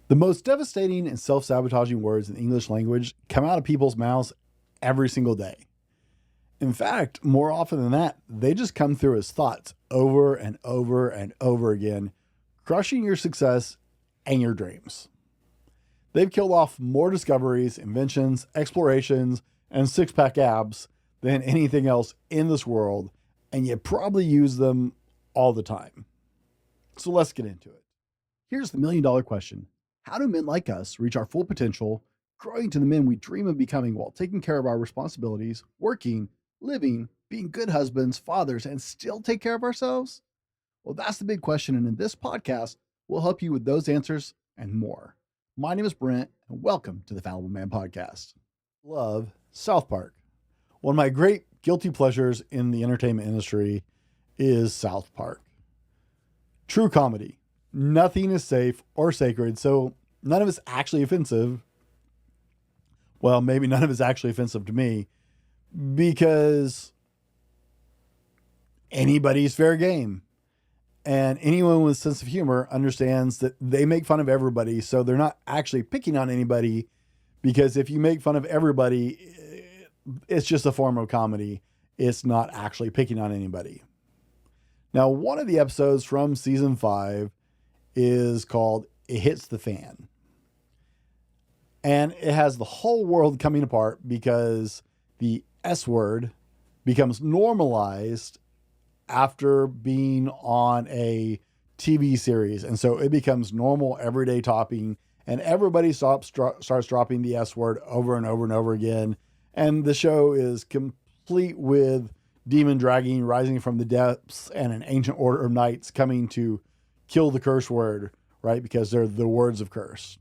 The most devastating and self-sabotaging words in the English language come out of people's mouths every single day. In fact, more often than that, they just come through as thoughts over and over and over again, crushing your success and your dreams. They've killed off more discoveries, inventions, explorations, and six-pack abs than anything else in this world, and you probably use them all the time. So let's get into it. Here's the million-dollar question. How do men like us reach our full potential, growing to the men we dream of becoming while taking care of our responsibilities, working, living, being good husbands, fathers, and still take care of ourselves? Well, that's the big question, and in this podcast, we'll help you with those answers and more. My name is Brent, and welcome to the Fallible Man podcast. Love South Park. One of my great guilty pleasures in the entertainment industry is South Park. True comedy. Nothing is safe or sacred, so none of it's actually offensive. Well, maybe none of it's actually offensive to me because anybody's fair game. And anyone with a sense of humor understands that they make fun of everybody, so they're not actually picking on anybody, because if you make fun of everybody, it's just a form of comedy. It's not actually picking on anybody. Now, one of the episodes from season 5 is called It Hits the Fan. And it has the whole world coming apart because the S word becomes normalized after being on a TV series. And so it becomes normal everyday topping, and everybody starts dropping the S word over and over and over again. And the show is complete with demon dragging, rising from the depths, and an ancient order of knights coming to kill the curse word, right? Because they're the words of curse.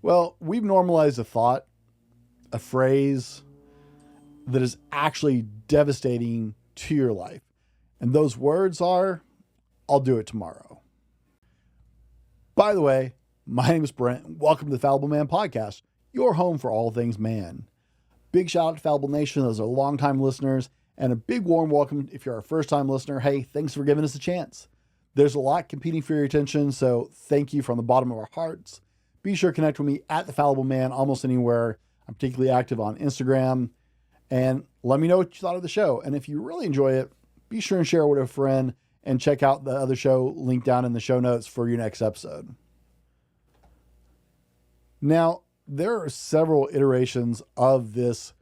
Well, we've normalized a thought, a phrase that is actually devastating to your life. And those words are, I'll do it tomorrow. By the way, my name is Brent. Welcome to the Fallible Man podcast, your home for all things man. Big shout out to Fallible Nation. Those are longtime listeners, and a big warm welcome if you're a first-time listener. Hey, thanks for giving us a chance. There's a lot competing for your attention, so thank you from the bottom of our hearts. Be sure to connect with me at the Fallible Man almost anywhere. I'm particularly active on Instagram, and let me know what you thought of the show. And if you really enjoy it, be sure and share it with a friend, and check out the other show linked down in the show notes for your next episode. Now, there are several iterations of this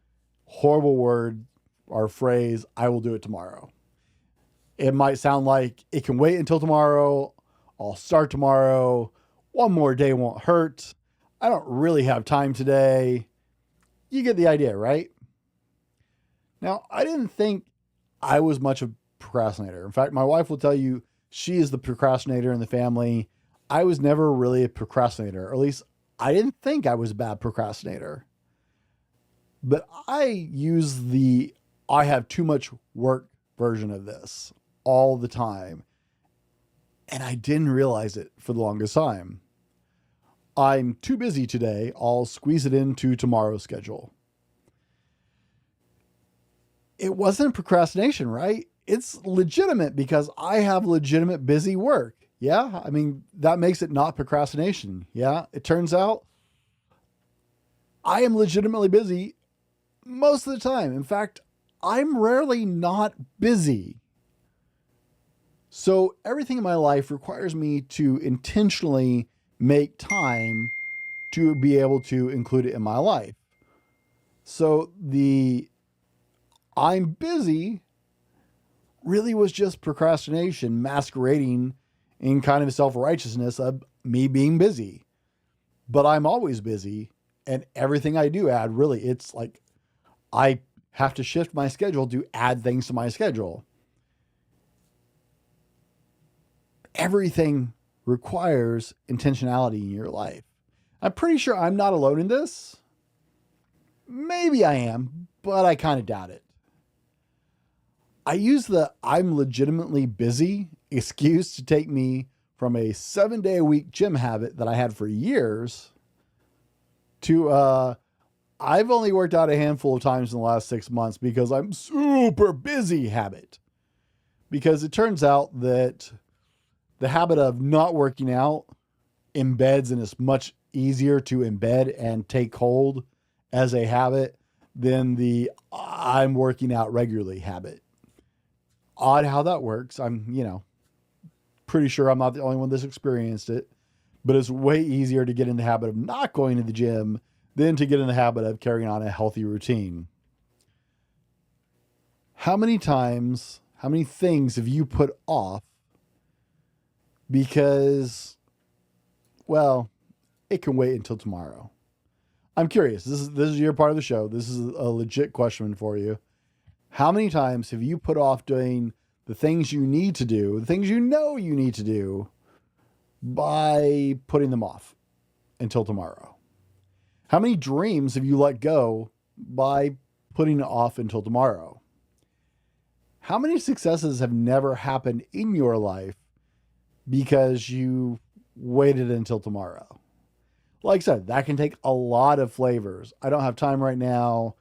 horrible word or phrase, I will do it tomorrow. It might sound like it can wait until tomorrow. I'll start tomorrow. One more day won't hurt. I don't really have time today. You get the idea, right? Now, I didn't think I was much of a procrastinator. In fact, my wife will tell you she is the procrastinator in the family. I was never really a procrastinator, or at least I didn't think I was a bad procrastinator. But I use the I have too much work version of this all the time. And I didn't realize it for the longest time. I'm too busy today. I'll squeeze it into tomorrow's schedule. It wasn't procrastination, right? It's legitimate because I have legitimate busy work. Yeah. I mean, that makes it not procrastination. Yeah. It turns out I am legitimately busy most of the time. In fact, I'm rarely not busy. So everything in my life requires me to intentionally make time to be able to include it in my life. So the I'm busy really was just procrastination masquerading in kind of self-righteousness of me being busy. But I'm always busy, and everything I do add, really, it's like I have to shift my schedule to add things to my schedule. Everything requires intentionality in your life. I'm pretty sure I'm not alone in this. Maybe I am, but I kind of doubt it. I use the I'm legitimately busy excuse to take me from a 7-day-a-week gym habit that I had for years to I've only worked out a handful of times in the last 6 months because I'm super busy habit. Because it turns out that the habit of not working out embeds and is much easier to embed and take hold as a habit than the I'm working out regularly habit. Odd how that works. I'm, pretty sure I'm not the only one that's experienced it, but it's way easier to get in the habit of not going to the gym than to get in the habit of carrying on a healthy routine. How many things have you put off because, well, it can wait until tomorrow? I'm curious. This is your part of the show. This is a legit question for you. How many times have you put off doing the things you need to do, the things you know you need to do, by putting them off until tomorrow? How many dreams have you let go by putting it off until tomorrow? How many successes have never happened in your life because you waited until tomorrow? Like I said, that can take a lot of flavors. I don't have time right now.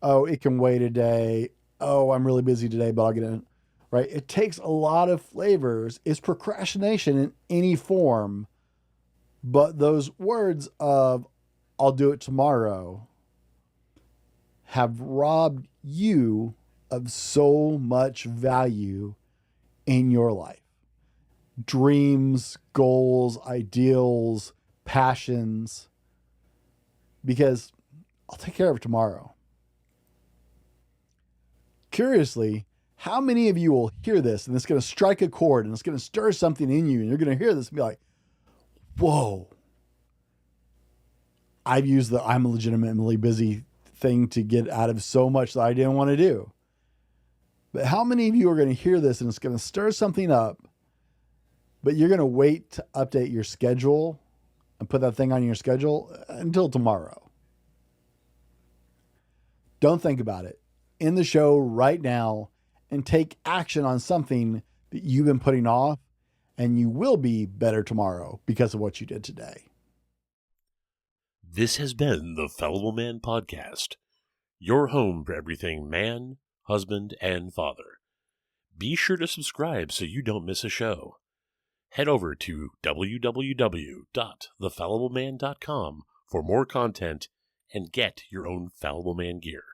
Oh, it can wait a day. Oh, I'm really busy today, but I'll get in. Right? It takes a lot of flavors. It's procrastination in any form. But those words of, I'll do it tomorrow, have robbed you of so much value in your life. Dreams, goals, ideals, passions. Because I'll take care of it tomorrow. Curiously, how many of you will hear this and it's going to strike a chord and it's going to stir something in you and you're going to hear this and be like, whoa. I've used the I'm legitimately busy thing to get out of so much that I didn't want to do. But how many of you are going to hear this and it's going to stir something up, but you're going to wait to update your schedule and put that thing on your schedule until tomorrow? Don't think about it. End the show right now and take action on something that you've been putting off, and you will be better tomorrow because of what you did today. This has been the Fallible Man Podcast, your home for everything man, husband, and father. Be sure to subscribe so you don't miss a show. Head over to www.thefallibleman.com for more content and get your own Fallible Man gear.